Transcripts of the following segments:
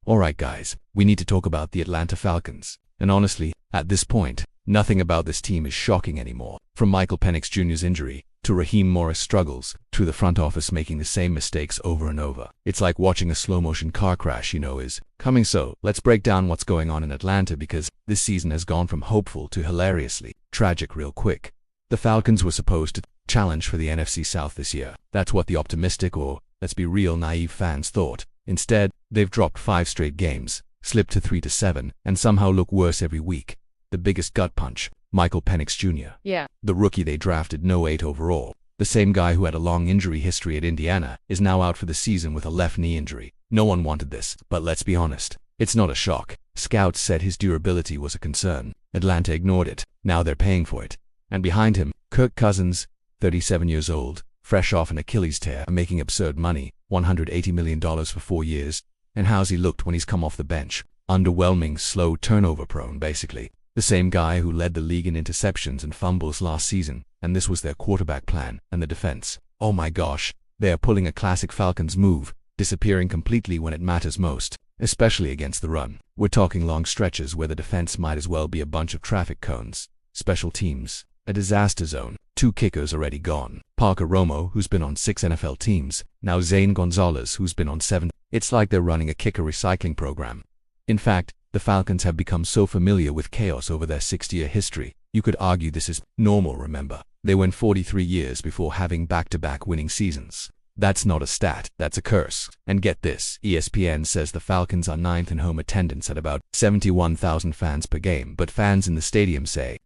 Alright guys, we need to talk about the Atlanta Falcons. And honestly, at this point, nothing about this team is shocking anymore. From Michael Penix Jr.'s injury, to Raheem Morris' struggles, to the front office making the same mistakes over and over. It's like watching a slow-motion car crash is coming. So, let's break down what's going on in Atlanta, because this season has gone from hopeful to hilariously tragic real quick. The Falcons were supposed to challenge for the NFC South this year. That's what the optimistic, or let's be real, naive fans thought. Instead, they've dropped 5 straight games, slipped to 3-7, and somehow look worse every week. The biggest gut punch, Michael Penix Jr. The rookie they drafted no 8 overall. The same guy who had a long injury history at Indiana is now out for the season with a left knee injury. No one wanted this, but let's be honest, it's not a shock. Scouts said his durability was a concern. Atlanta ignored it. Now they're paying for it. And behind him, Kirk Cousins, 37 years old, fresh off an Achilles tear, making absurd money, $180 million for 4 years. And how's he looked when he's come off the bench? Underwhelming, slow, turnover prone basically. The same guy who led the league in interceptions and fumbles last season, and this was their quarterback plan. And the defense, oh my gosh, they are pulling a classic Falcons move, disappearing completely when it matters most, especially against the run. We're talking long stretches where the defense might as well be a bunch of traffic cones. Special teams, a disaster zone. 2 kickers already gone. Parker Romo, who's been on 6 NFL teams, now Zane Gonzalez, who's been on 7. It's like they're running a kicker recycling program. In fact, the Falcons have become so familiar with chaos over their 60-year history, you could argue this is normal. Remember, they went 43 years before having back-to-back winning seasons. That's not a stat, that's a curse. And get this, ESPN says the Falcons are 9th in home attendance at about 71,000 fans per game, but fans in the stadium say,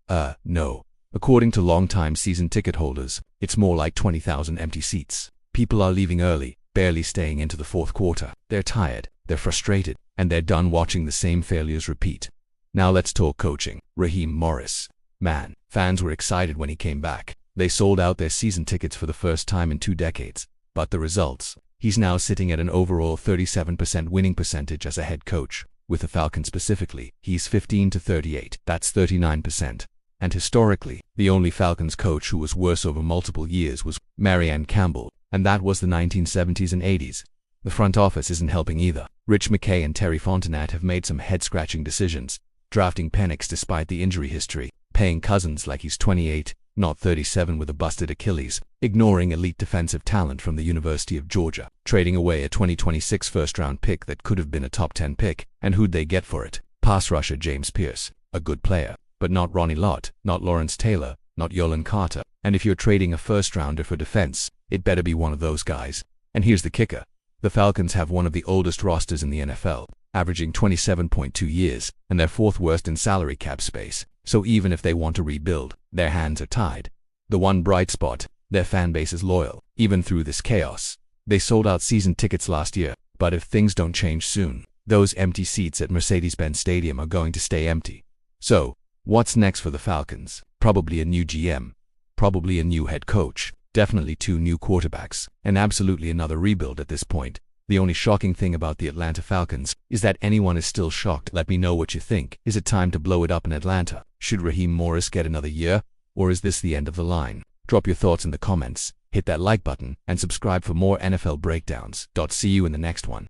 no. According to longtime season ticket holders, it's more like 20,000 empty seats. People are leaving early, barely staying into the fourth quarter. They're tired, they're frustrated, and they're done watching the same failures repeat. Now let's talk coaching. Raheem Morris. Man, fans were excited when he came back. They sold out their season tickets for the first time in 2 decades. But the results? He's now sitting at an overall 37% winning percentage as a head coach. With the Falcons specifically, he's 15-38. That's 39%. And historically, the only Falcons coach who was worse over multiple years was Marianne Campbell, and that was the 1970s and 80s. The front office isn't helping either. Rich McKay and Terry Fontenot have made some head-scratching decisions, drafting Penix despite the injury history, paying Cousins like he's 28, not 37 with a busted Achilles, ignoring elite defensive talent from the University of Georgia, trading away a 2026 first-round pick that could have been a top 10 pick, and who'd they get for it? Pass rusher James Pierce, a good player, but not Ronnie Lott, not Lawrence Taylor, not Yolan Carter. And if you're trading a first-rounder for defense, it better be one of those guys. And here's the kicker. The Falcons have one of the oldest rosters in the NFL, averaging 27.2 years, and they're 4th worst in salary cap space. So even if they want to rebuild, their hands are tied. The one bright spot, their fan base is loyal, even through this chaos. They sold out season tickets last year, but if things don't change soon, those empty seats at Mercedes-Benz Stadium are going to stay empty. So, what's next for the Falcons? Probably a new GM, probably a new head coach, definitely 2 new quarterbacks, and absolutely another rebuild at this point. The only shocking thing about the Atlanta Falcons is that anyone is still shocked. Let me know what you think. Is it time to blow it up in Atlanta? Should Raheem Morris get another year? Or is this the end of the line? Drop your thoughts in the comments, hit that like button, and subscribe for more NFL breakdowns. See you in the next one.